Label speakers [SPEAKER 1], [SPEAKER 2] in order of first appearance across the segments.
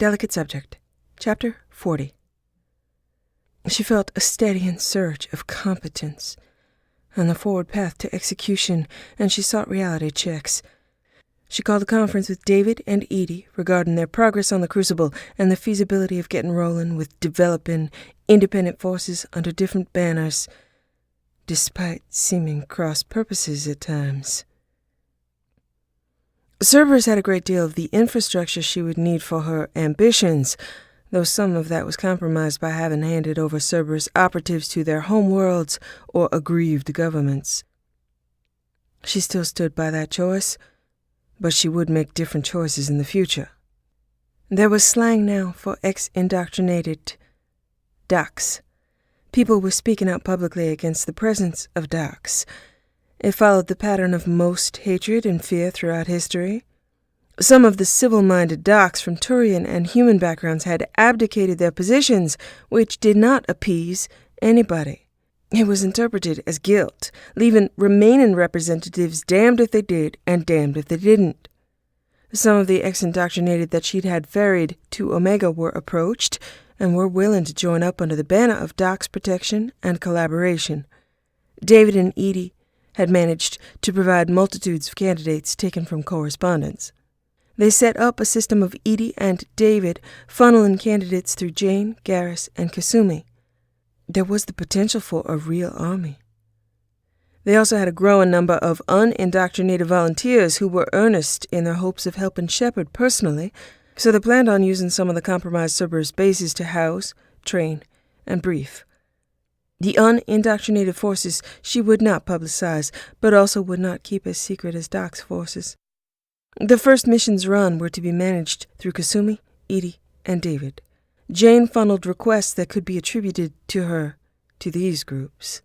[SPEAKER 1] Delicate subject. Chapter 40. She felt a steadying surge of competence on the forward path to execution, and she sought reality checks. She called a conference with David and Edie regarding their progress on the Crucible and the feasibility of getting rolling with developing independent forces under different banners, despite seeming cross-purposes at times. Cerberus had a great deal of the infrastructure she would need for her ambitions, though some of that was compromised by having handed over Cerberus operatives to their homeworlds or aggrieved governments. She still stood by that choice, but she would make different choices in the future. There was slang now for ex-indoctrinated docs. People were speaking out publicly against the presence of docs. It followed the pattern of most hatred and fear throughout history. Some of the civil-minded docs from Turian and human backgrounds had abdicated their positions, which did not appease anybody. It was interpreted as guilt, leaving remaining representatives damned if they did and damned if they didn't. Some of the ex-indoctrinated that she'd had ferried to Omega were approached and were willing to join up under the banner of docs protection and collaboration. David and Edie had managed to provide multitudes of candidates taken from correspondence. They set up a system of Edie and David funneling candidates through Jane, Garrus, and Kasumi. There was the potential for a real army. They also had a growing number of unindoctrinated volunteers who were earnest in their hopes of helping Shepard personally, so they planned on using some of the compromised Cerberus bases to house, train, and brief. The unindoctrinated forces she would not publicize, but also would not keep as secret as Doc's forces. The first missions run were to be managed through Kasumi, Edie, and David. Jane funneled requests that could be attributed to her to these groups.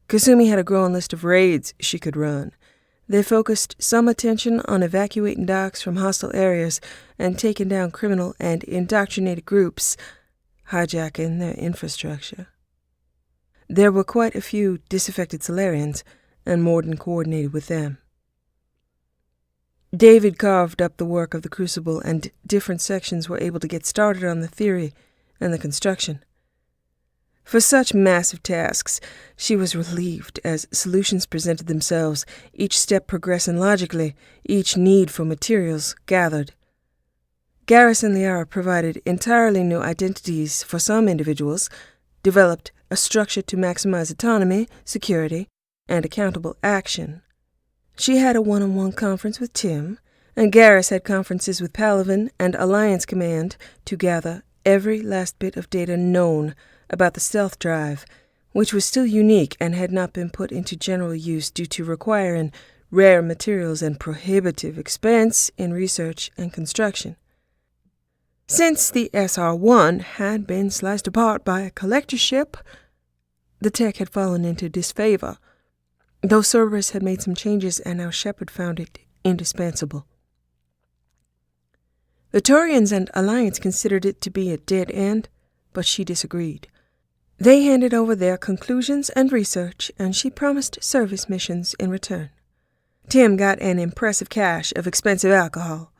[SPEAKER 1] Kasumi had a growing list of raids she could run. They focused some attention on evacuating docs from hostile areas and taking down criminal and indoctrinated groups, hijacking their infrastructure. There were quite a few disaffected Solarians, and Morden coordinated with them. David carved up the work of the Crucible, and different sections were able to get started on the theory and the construction. For such massive tasks, she was relieved as solutions presented themselves, each step progressing logically, each need for materials gathered. Garrus and Liara provided entirely new identities for some individuals, developed a structure to maximize autonomy, security, and accountable action. She had a one-on-one conference with Tim, and Garrus had conferences with Palaven and Alliance Command to gather every last bit of data known about the stealth drive, which was still unique and had not been put into general use due to requiring rare materials and prohibitive expense in research and construction. Since the SR-1 had been sliced apart by a collector ship, the tech had fallen into disfavor, though Cerberus had made some changes and now Shepard found it indispensable. The Turians and Alliance considered it to be a dead end, but she disagreed. They handed over their conclusions and research, and she promised service missions in return. Tim got an impressive cache of expensive alcohol.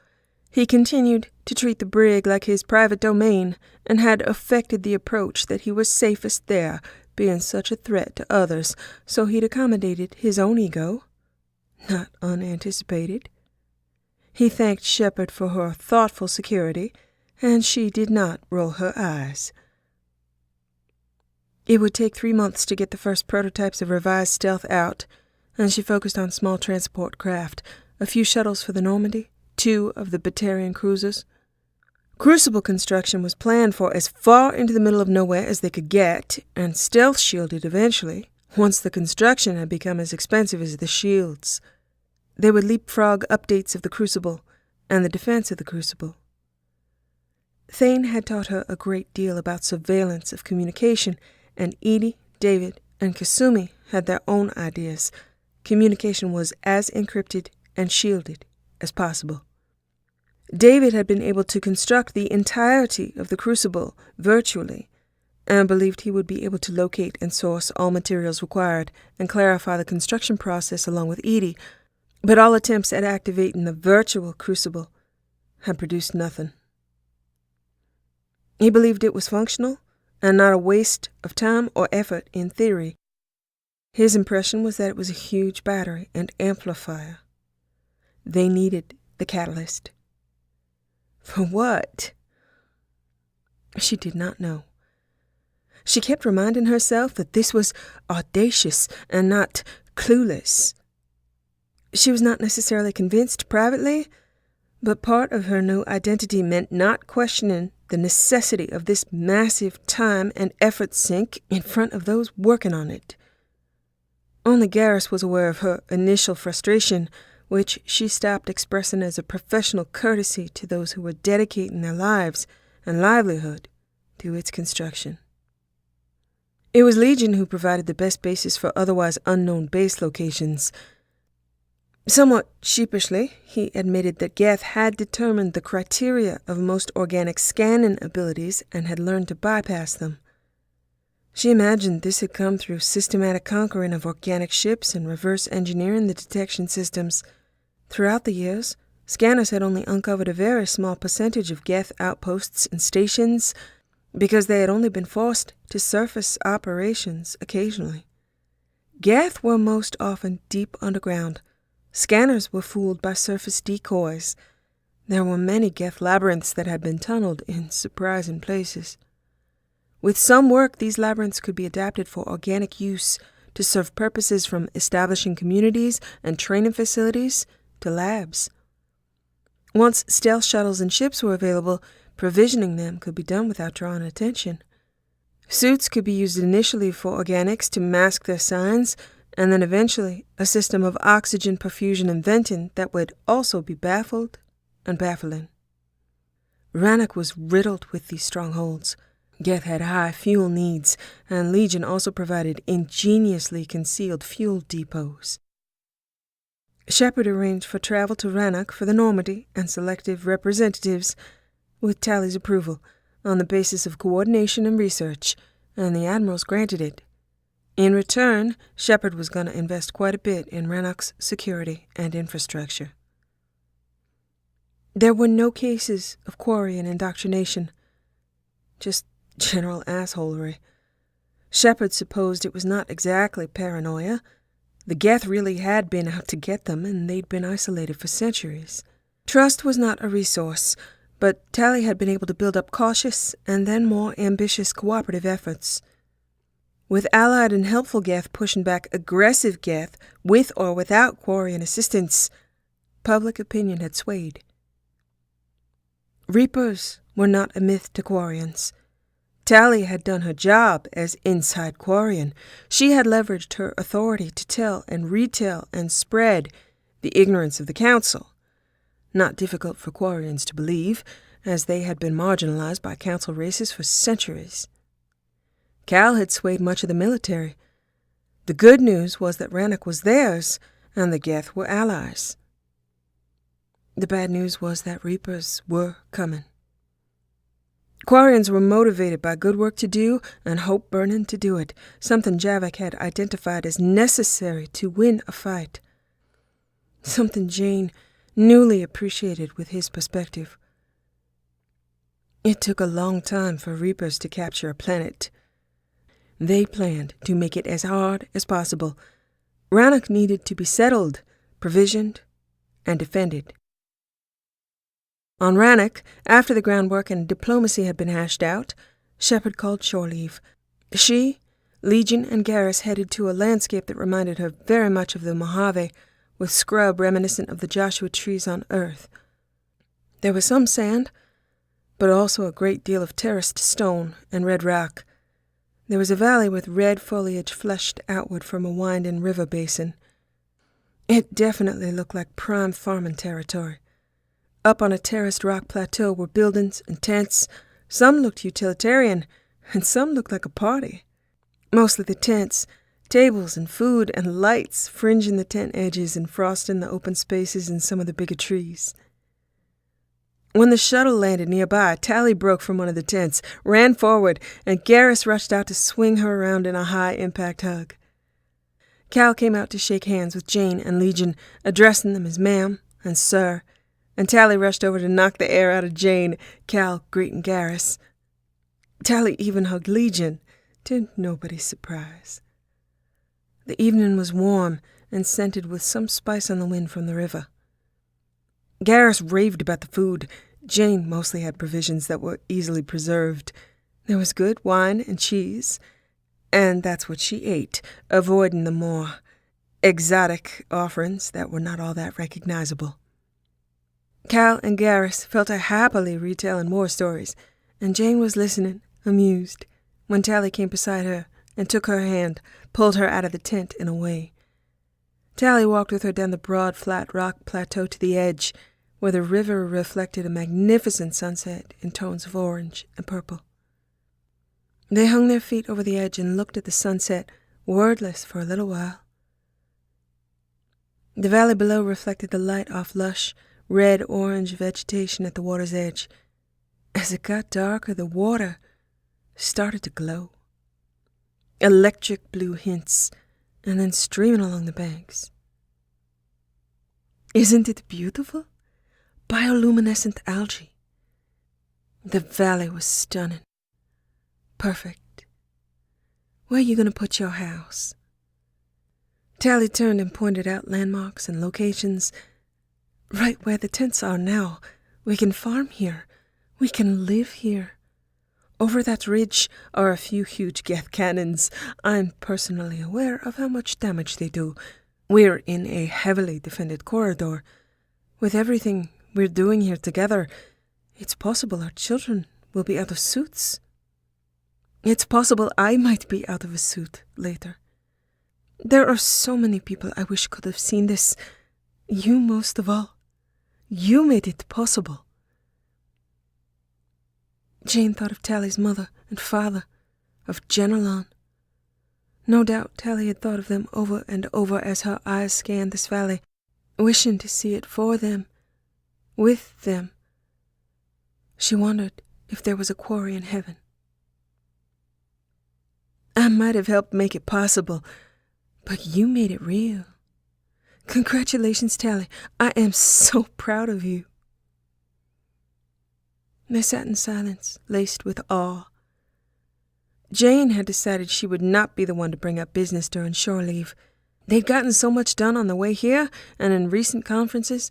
[SPEAKER 1] He continued to treat the brig like his private domain and had affected the approach that he was safest there, being such a threat to others, so he'd accommodated his own ego. Not unanticipated. He thanked Shepard for her thoughtful security, and she did not roll her eyes. It would take 3 months to get the first prototypes of revised stealth out, and she focused on small transport craft, a few shuttles for the Normandy, 2 of the Vakarian cruisers. Crucible construction was planned for as far into the middle of nowhere as they could get, and stealth-shielded eventually, once the construction had become as expensive as the shields. They would leapfrog updates of the Crucible and the defense of the Crucible. Thane had taught her a great deal about surveillance of communication, and Edie, David, and Kasumi had their own ideas. Communication was as encrypted and shielded as possible. David had been able to construct the entirety of the Crucible virtually, and believed he would be able to locate and source all materials required and clarify the construction process along with Edie, but all attempts at activating the virtual Crucible had produced nothing. He believed it was functional and not a waste of time or effort in theory. His impression was that it was a huge battery and amplifier. They needed the catalyst. For what? She did not know. She kept reminding herself that this was audacious and not clueless. She was not necessarily convinced privately, but part of her new identity meant not questioning the necessity of this massive time and effort sink in front of those working on it. Only Garrus was aware of her initial frustration, which she stopped expressing as a professional courtesy to those who were dedicating their lives and livelihood to its construction. It was Legion who provided the best basis for otherwise unknown base locations. Somewhat sheepishly, he admitted that Geth had determined the criteria of most organic scanning abilities and had learned to bypass them. She imagined this had come through systematic conquering of organic ships and reverse engineering the detection systems. Throughout the years, scanners had only uncovered a very small percentage of Geth outposts and stations because they had only been forced to surface operations occasionally. Geth were most often deep underground. Scanners were fooled by surface decoys. There were many Geth labyrinths that had been tunneled in surprising places. With some work, these labyrinths could be adapted for organic use to serve purposes from establishing communities and training facilities to labs. Once stealth shuttles and ships were available, provisioning them could be done without drawing attention. Suits could be used initially for organics to mask their signs, and then eventually a system of oxygen perfusion and venting that would also be baffled and baffling. Rannoch was riddled with these strongholds. Geth had high fuel needs, and Legion also provided ingeniously concealed fuel depots. Shepard arranged for travel to Rannoch for the Normandy and selective representatives, with Tally's approval, on the basis of coordination and research, and the admirals granted it. In return, Shepard was going to invest quite a bit in Rannoch's security and infrastructure. There were no cases of Quarian indoctrination, just general assholery. Shepard supposed it was not exactly paranoia. The Geth really had been out to get them, and they'd been isolated for centuries. Trust was not a resource, but Tally had been able to build up cautious and then more ambitious cooperative efforts. With allied and helpful Geth pushing back aggressive Geth with or without Quarian assistance, public opinion had swayed. Reapers were not a myth to Quarians. Tally had done her job as inside Quarian. She had leveraged her authority to tell and retell and spread the ignorance of the Council. Not difficult for Quarians to believe, as they had been marginalized by Council races for centuries. Cal had swayed much of the military. The good news was that Rannoch was theirs, and the Geth were allies. The bad news was that Reapers were coming. Quarians were motivated by good work to do and hope burning to do it, something Javik had identified as necessary to win a fight. Something Jane newly appreciated with his perspective. It took a long time for Reapers to capture a planet. They planned to make it as hard as possible. Rannoch needed to be settled, provisioned, and defended. On Rannoch, after the groundwork and diplomacy had been hashed out, Shepard called shore leave. She, Legion, and Garrus headed to a landscape that reminded her very much of the Mojave, with scrub reminiscent of the Joshua trees on Earth. There was some sand, but also a great deal of terraced stone and red rock. There was a valley with red foliage fleshed outward from a winding river basin. It definitely looked like prime farming territory. Up on a terraced rock plateau were buildings and tents. Some looked utilitarian, and some looked like a party. Mostly the tents, tables and food and lights fringing the tent edges and frosting the open spaces in some of the bigger trees. When the shuttle landed nearby, Tally broke from one of the tents, ran forward, and Garrus rushed out to swing her around in a high-impact hug. Cal came out to shake hands with Jane and Legion, addressing them as ma'am and sir, and Tally rushed over to knock the air out of Jane, Cal greeting Garrus. Tally even hugged Legion, to nobody's surprise. The evening was warm and scented with some spice on the wind from the river. Garrus raved about the food. Jane mostly had provisions that were easily preserved. There was good wine and cheese, and that's what she ate, avoiding the more exotic offerings that were not all that recognizable. Cal and Garrus felt her happily retelling war stories, and Jane was listening, amused, when Tally came beside her and took her hand, pulled her out of the tent and away. Tally walked with her down the broad, flat rock plateau to the edge, where the river reflected a magnificent sunset in tones of orange and purple. They hung their feet over the edge and looked at the sunset, wordless for a little while. The valley below reflected the light off lush, red-orange vegetation at the water's edge. As it got darker, the water started to glow. Electric blue hints, and then streaming along the banks. Isn't it beautiful? Bioluminescent algae. The valley was stunning. Perfect. Where are you going to put your house? Tally turned and pointed out landmarks and locations. Right where the tents are now. We can farm here. We can live here. Over that ridge are a few huge Geth cannons. I'm personally aware of how much damage they do. We're in a heavily defended corridor. With everything we're doing here together, it's possible our children will be out of suits. It's possible I might be out of a suit later. There are so many people I wish could have seen this. You most of all. You made it possible. Jane thought of Tally's mother and father, of Jenelon. No doubt Tally had thought of them over and over as her eyes scanned this valley, wishing to see it for them, with them. She wondered if there was a quarry in heaven. I might have helped make it possible, but you made it real. Congratulations, Tally. I am so proud of you. They sat in silence, laced with awe. Jane had decided she would not be the one to bring up business during shore leave. They'd gotten so much done on the way here and in recent conferences.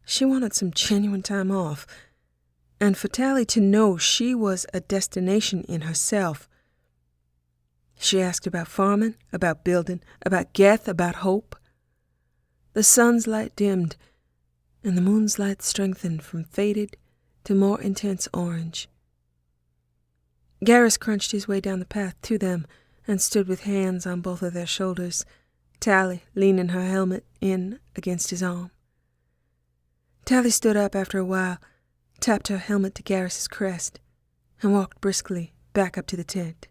[SPEAKER 1] She wanted some genuine time off. And for Tally to know she was a destination in herself. She asked about farming, about building, about Geth, about hope. The sun's light dimmed, and the moon's light strengthened from faded to more intense orange. Garrus crunched his way down the path to them and stood with hands on both of their shoulders, Tally leaning her helmet in against his arm. Tally stood up after a while, tapped her helmet to Garrus's crest, and walked briskly back up to the tent.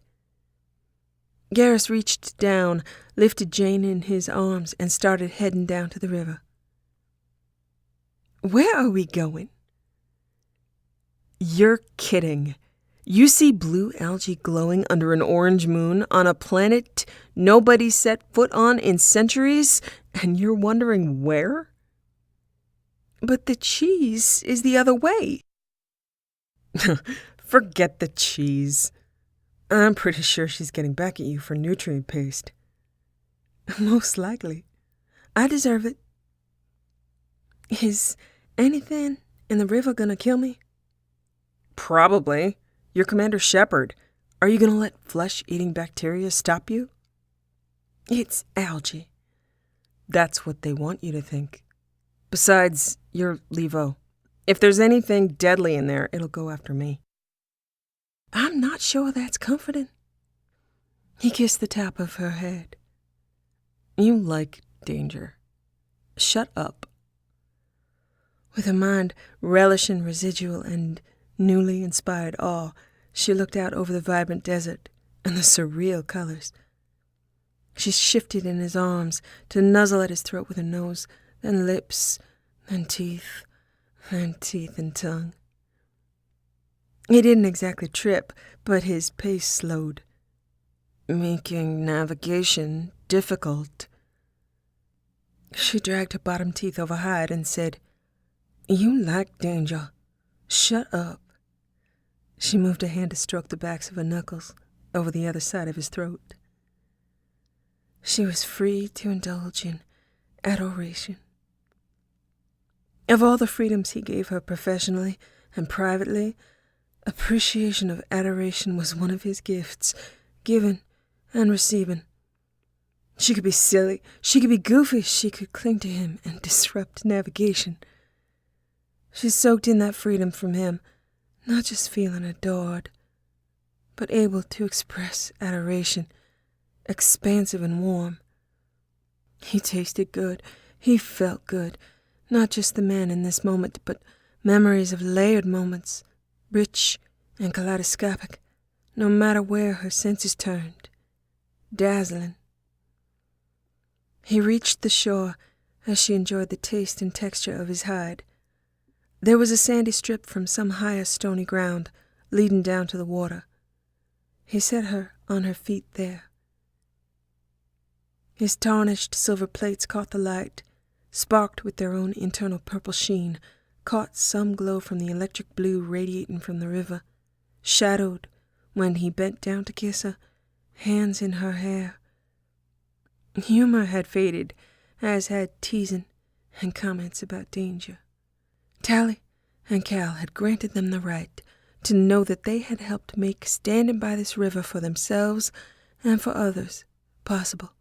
[SPEAKER 1] Garrus reached down, lifted Jane in his arms, and started heading down to the river. Where are we going? You're kidding. You see blue algae glowing under an orange moon on a planet nobody's set foot on in centuries, and you're wondering where? But the cheese is the other way. Forget the cheese. I'm pretty sure she's getting back at you for nutrient paste. Most likely. I deserve it. Is anything in the river gonna kill me? Probably. You're Commander Shepard. Are you gonna let flesh-eating bacteria stop you? It's algae. That's what they want you to think. Besides, you're Levo. If there's anything deadly in there, it'll go after me. I'm not sure that's comforting. He kissed the top of her head. You like danger. Shut up. With her mind relishing residual and newly inspired awe, she looked out over the vibrant desert and the surreal colors. She shifted in his arms to nuzzle at his throat with her nose, then lips, then teeth and tongue. He didn't exactly trip, but his pace slowed, making navigation difficult. She dragged her bottom teeth overhide and said, You like danger. Shut up. She moved a hand to stroke the backs of her knuckles over the other side of his throat. She was free to indulge in adoration. Of all the freedoms he gave her professionally and privately, appreciation of adoration was one of his gifts, given and receiving. She could be silly, she could be goofy, she could cling to him and disrupt navigation. She soaked in that freedom from him, not just feeling adored, but able to express adoration, expansive and warm. He tasted good, he felt good, not just the man in this moment, but memories of layered moments, rich and kaleidoscopic, no matter where her senses turned, dazzling. He reached the shore as she enjoyed the taste and texture of his hide. There was a sandy strip from some higher stony ground leading down to the water. He set her on her feet there. His tarnished silver plates caught the light, sparked with their own internal purple sheen, caught some glow from the electric blue radiating from the river, shadowed when he bent down to kiss her, hands in her hair. Humor had faded, as had teasing and comments about danger. Tally and Cal had granted them the right to know that they had helped make standing by this river for themselves and for others possible.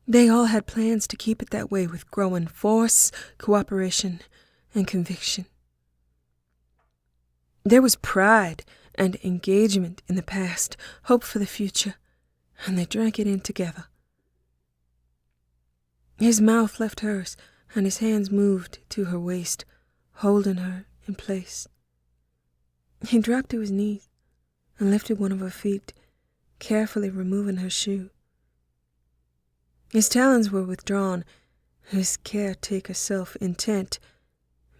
[SPEAKER 1] They all had plans to keep it that way with growing force, cooperation, and conviction. There was pride and engagement in the past, hope for the future, and they drank it in together. His mouth left hers, and his hands moved to her waist, holding her in place. He dropped to his knees and lifted one of her feet, carefully removing her shoe. His talons were withdrawn, his caretaker self-intent,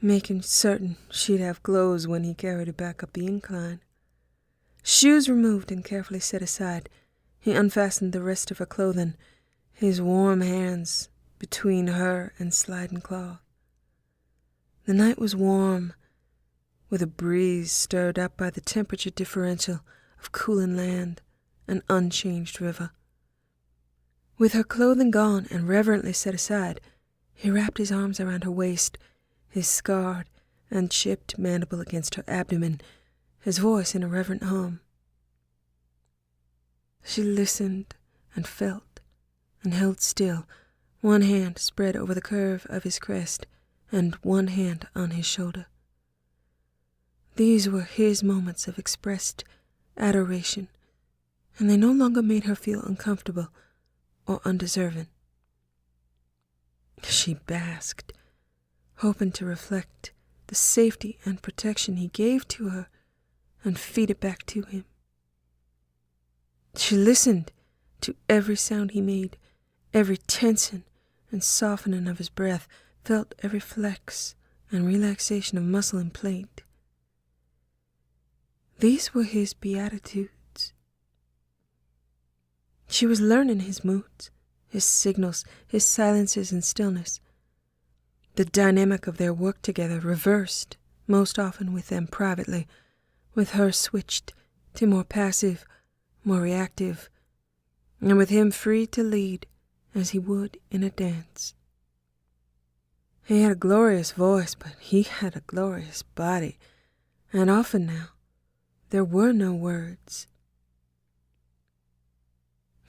[SPEAKER 1] making certain she'd have clothes when he carried her back up the incline. Shoes removed and carefully set aside, he unfastened the rest of her clothing, his warm hands between her and sliding cloth. The night was warm, with a breeze stirred up by the temperature differential of cooling land and unchanged river. With her clothing gone and reverently set aside, he wrapped his arms around her waist, his scarred and chipped mandible against her abdomen, his voice in a reverent hum. She listened and felt and held still, one hand spread over the curve of his crest and one hand on his shoulder. These were his moments of expressed adoration, and they no longer made her feel uncomfortable or undeserving. She basked, hoping to reflect the safety and protection he gave to her and feed it back to him. She listened to every sound he made, every tensing and softening of his breath, felt every flex and relaxation of muscle and plate. These were his beatitudes. She was learning his moods, his signals, his silences and stillness. The dynamic of their work together reversed, most often with them privately, with her switched to more passive, more reactive, and with him free to lead as he would in a dance. He had a glorious voice, but he had a glorious body, and often now there were no words.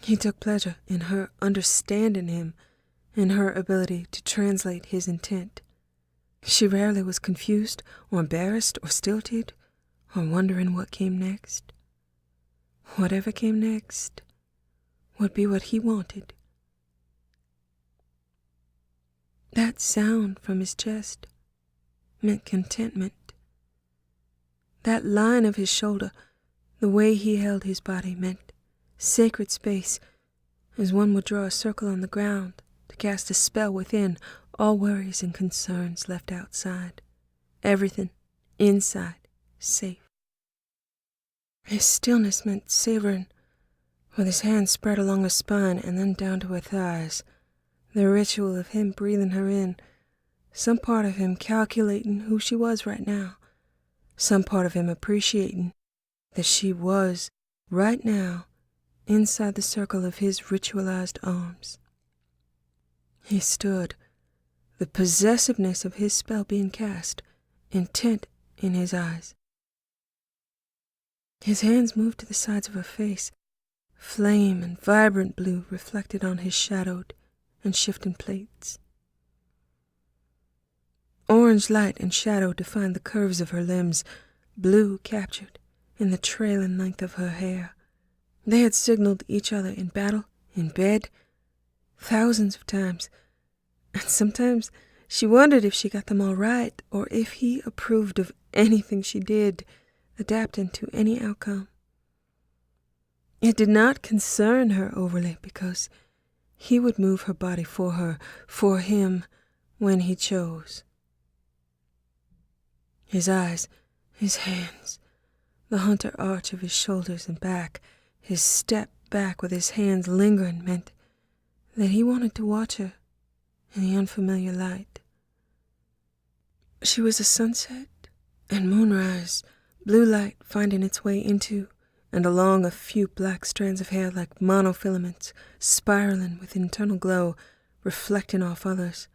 [SPEAKER 1] He took pleasure in her understanding him, in her ability to translate his intent. She rarely was confused or embarrassed or stilted or wondering what came next. Whatever came next would be what he wanted. That sound from his chest meant contentment. That line of his shoulder, the way he held his body, meant sacred space, as one would draw a circle on the ground to cast a spell within, all worries and concerns left outside, everything inside safe. His stillness meant savoring, with his hands spread along her spine and then down to her thighs, the ritual of him breathing her in, some part of him calculating who she was right now, some part of him appreciating that she was, right now, inside the circle of his ritualized arms. He stood, the possessiveness of his spell being cast, intent in his eyes. His hands moved to the sides of her face, flame and vibrant blue reflected on his shadowed and shifting plates. Orange light and shadow defined the curves of her limbs, blue captured in the trailing length of her hair. They had signaled each other in battle, in bed, thousands of times, and sometimes she wondered if she got them all right or if he approved of anything she did, adapting to any outcome. It did not concern her overly because he would move her body for her, for him, when he chose. His eyes, his hands, the hunter arch of his shoulders and back, his step back with his hands lingering meant that he wanted to watch her in the unfamiliar light. She was a sunset and moonrise, blue light finding its way into and along a few black strands of hair like monofilaments, spiraling with internal glow, reflecting off others.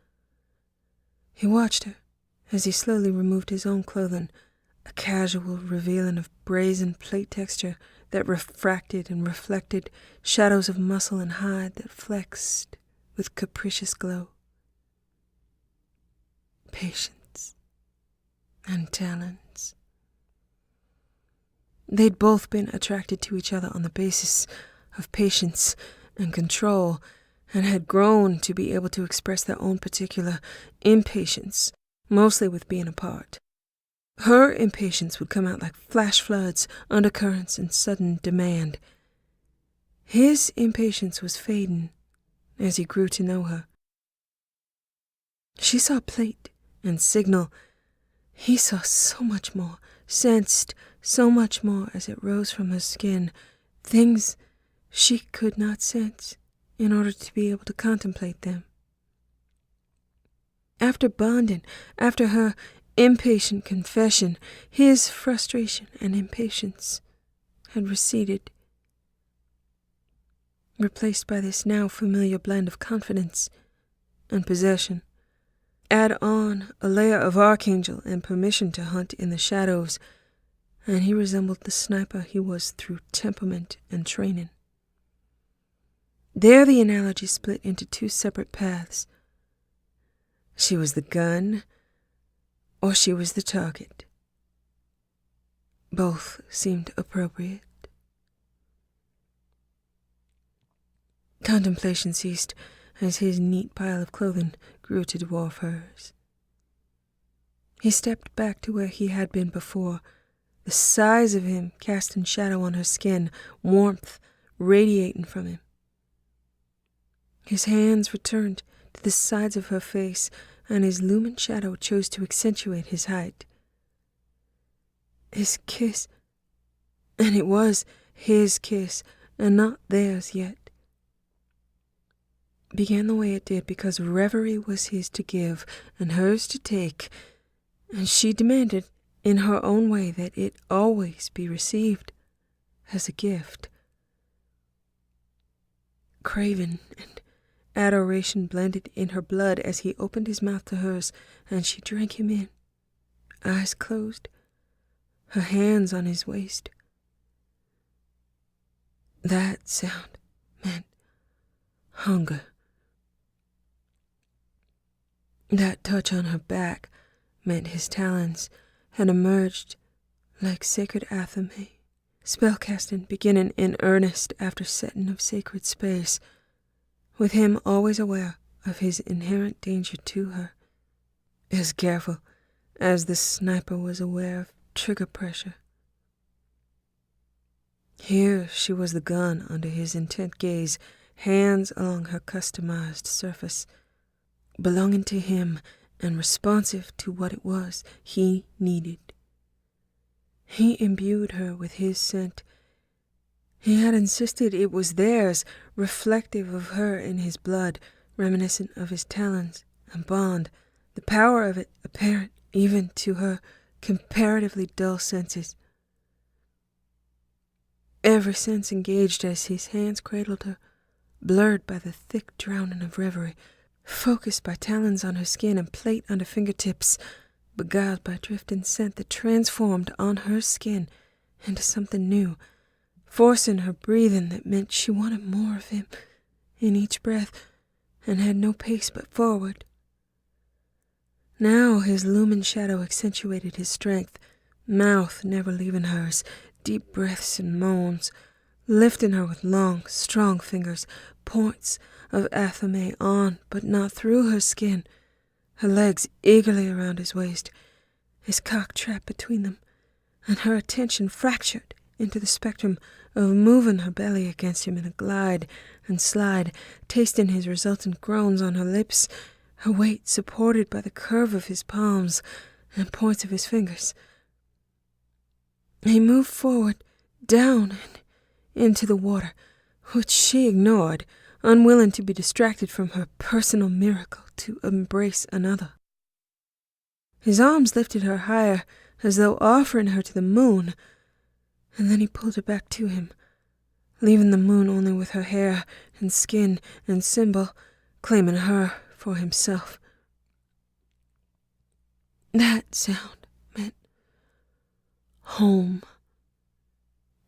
[SPEAKER 1] He watched her as he slowly removed his own clothing, a casual revealing of brazen plate texture that refracted and reflected shadows of muscle and hide that flexed with capricious glow. Patience and talents. They'd both been attracted to each other on the basis of patience and control, and had grown to be able to express their own particular impatience, mostly with being apart. Her impatience would come out like flash floods, undercurrents, and sudden demand. His impatience was fading as he grew to know her. She saw plate and signal. He saw so much more, sensed so much more as it rose from her skin, things she could not sense in order to be able to contemplate them. After bonding, after her impatient confession, his frustration and impatience had receded, replaced by this now familiar blend of confidence and possession. Add on a layer of archangel and permission to hunt in the shadows, and he resembled the sniper he was through temperament and training. There the analogy split into two separate paths. She was the gun, or she was the target. Both seemed appropriate. Contemplation ceased as his neat pile of clothing grew to dwarf hers. He stepped back to where he had been before, the size of him casting shadow on her skin, warmth radiating from him. His hands returned to the sides of her face, and his lumen shadow chose to accentuate his height. His kiss, and it was his kiss, and not theirs yet, began the way it did because reverie was his to give and hers to take, and she demanded in her own way that it always be received as a gift. Craving and adoration blended in her blood as he opened his mouth to hers, and she drank him in, eyes closed, her hands on his waist. That sound meant hunger. That touch on her back meant his talons had emerged like sacred athame, spellcasting beginning in earnest after setting of sacred space, with him always aware of his inherent danger to her, as careful as the sniper was aware of trigger pressure. Here she was the gun under his intent gaze, hands along her customized surface, belonging to him and responsive to what it was he needed. He imbued her with his scent. He had insisted it was theirs, reflective of her in his blood, reminiscent of his talons and bond, the power of it apparent even to her comparatively dull senses. Every sense engaged as his hands cradled her, blurred by the thick drowning of reverie, focused by talons on her skin and plate under fingertips, beguiled by drift and scent that transformed on her skin into something new, forcing her breathing that meant she wanted more of him in each breath and had no pace but forward. Now his looming shadow accentuated his strength, mouth never leaving hers, deep breaths and moans, lifting her with long, strong fingers, points of athame on but not through her skin, her legs eagerly around his waist, his cock trapped between them, and her attention fractured into the spectrum of moving her belly against him in a glide and slide, tasting his resultant groans on her lips, her weight supported by the curve of his palms and points of his fingers. He moved forward, down, and into the water, which she ignored, unwilling to be distracted from her personal miracle to embrace another. His arms lifted her higher, as though offering her to the moon, and then he pulled her back to him, leaving the moon only with her hair and skin and symbol, claiming her for himself. That sound meant home.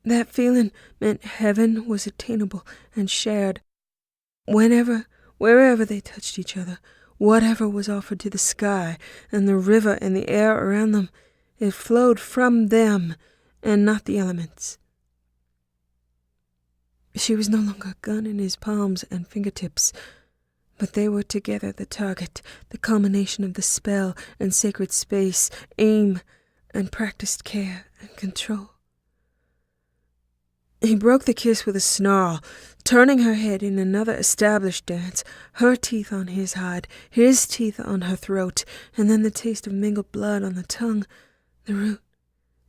[SPEAKER 1] That feeling meant heaven was attainable and shared. Whenever, wherever they touched each other, whatever was offered to the sky and the river and the air around them, it flowed from them and not the elements. She was no longer a gun in his palms and fingertips, but they were together the target, the culmination of the spell and sacred space, aim and practiced care and control. He broke the kiss with a snarl, turning her head in another established dance, her teeth on his hide, his teeth on her throat, and then the taste of mingled blood on the tongue, the root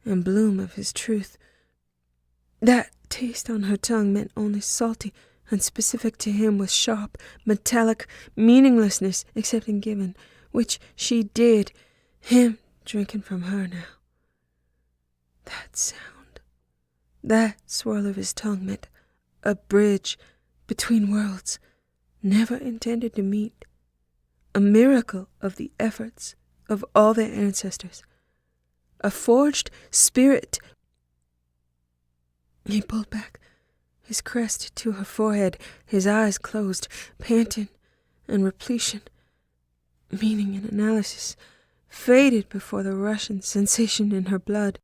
[SPEAKER 1] and bloom of his truth. That taste on her tongue meant only salty and specific to him with sharp, metallic meaninglessness except in giving, which she did, him drinking from her now. That sound, that swirl of his tongue meant a bridge between worlds, never intended to meet, a miracle of the efforts of all their ancestors, a forged spirit. He pulled back, his crest to her forehead, his eyes closed, panting and repletion, meaning and analysis, faded before the rushing sensation in her blood,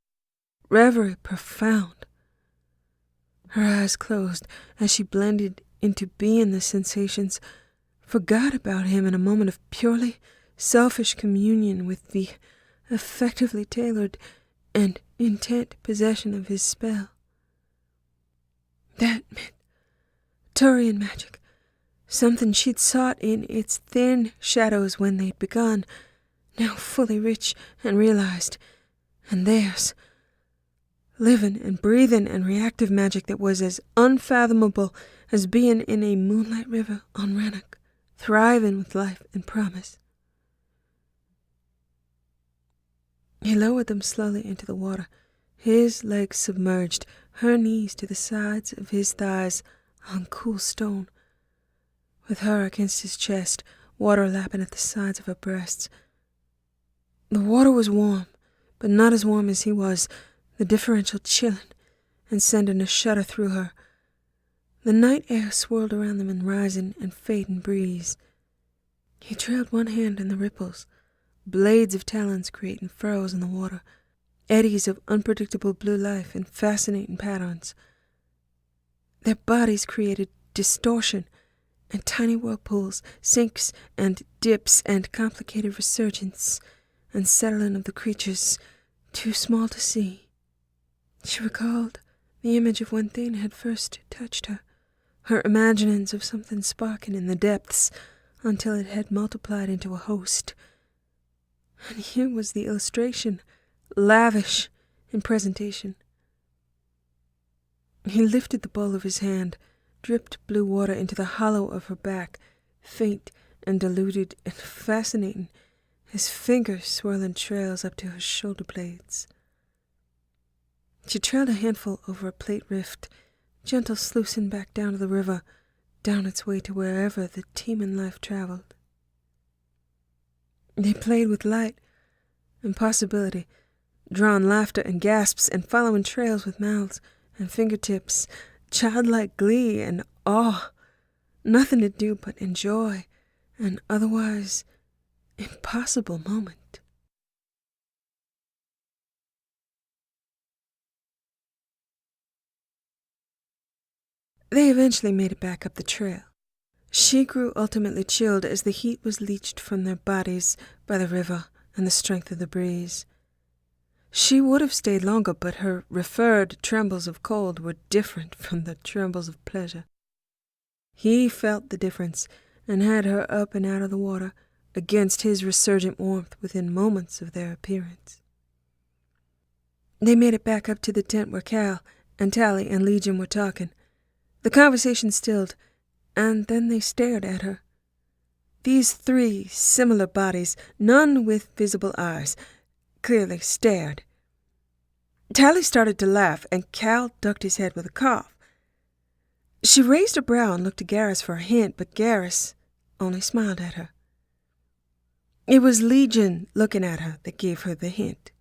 [SPEAKER 1] reverie profound. Her eyes closed as she blended into being the sensations, forgot about him in a moment of purely selfish communion with the effectively tailored and intent possession of his spell. That meant Turian magic, something she'd sought in its thin shadows when they'd begun, now fully rich and realized, and theirs. Living and breathing and reactive magic that was as unfathomable as being in a moonlight river on Rannoch, thriving with life and promise. He lowered them slowly into the water, his legs submerged, her knees to the sides of his thighs on cool stone, with her against his chest, water lapping at the sides of her breasts. The water was warm, but not as warm as he was, the differential chilling and sending a shudder through her. The night air swirled around them in rising and fading breeze. He trailed one hand in the ripples, blades of talons creating furrows in the water, eddies of unpredictable blue life in fascinating patterns. Their bodies created distortion and tiny whirlpools, sinks and dips and complicated resurgence and settling of the creatures too small to see. She recalled the image of when Thane had first touched her, her imaginings of something sparking in the depths until it had multiplied into a host. And here was the illustration, lavish in presentation. He lifted the bowl of his hand, dripped blue water into the hollow of her back, faint and diluted and fascinating his fingers swirling trails up to her shoulder blades. She trailed a handful over a plate rift, gentle sluicing back down to the river, down its way to wherever the teeming life traveled. They played with light and possibility, drawing laughter and gasps and following trails with mouths and fingertips, childlike glee and awe, nothing to do but enjoy an otherwise impossible moment. They eventually made it back up the trail. She grew ultimately chilled as the heat was leached from their bodies by the river and the strength of the breeze. She would have stayed longer, but her referred trembles of cold were different from the trembles of pleasure. He felt the difference and had her up and out of the water against his resurgent warmth within moments of their appearance. They made it back up to the tent where Cal and Tally and Legion were talking. The conversation stilled, and then they stared at her. These three similar bodies, none with visible eyes, clearly stared. Tally started to laugh, and Cal ducked his head with a cough. She raised her brow and looked to Garrus for a hint, but Garrus only smiled at her. It was Legion looking at her that gave her the hint.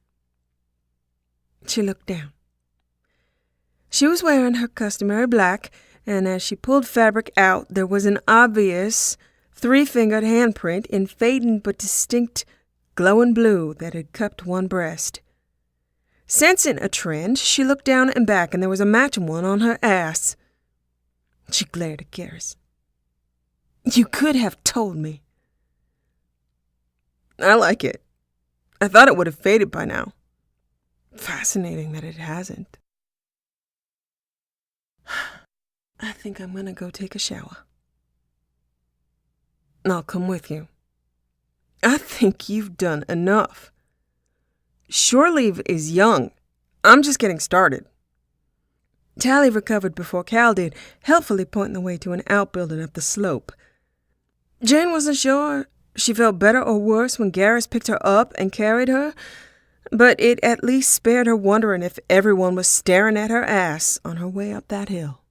[SPEAKER 1] She looked down. She was wearing her customary black, and as she pulled fabric out, there was an obvious three-fingered handprint in fading but distinct glowing blue that had cupped one breast. Sensing a trend, she looked down and back, and there was a matching one on her ass. She glared at Garrus. "You could have told me." "I like it. I thought it would have faded by now. Fascinating that it hasn't." "I think I'm gonna go take a shower." "I'll come with you." "I think you've done enough. Shore leave is young. I'm just getting started." Tally recovered before Cal did, helpfully pointing the way to an outbuilding up the slope. Jane wasn't sure she felt better or worse when Garrus picked her up and carried her, but it at least spared her wondering if everyone was staring at her ass on her way up that hill.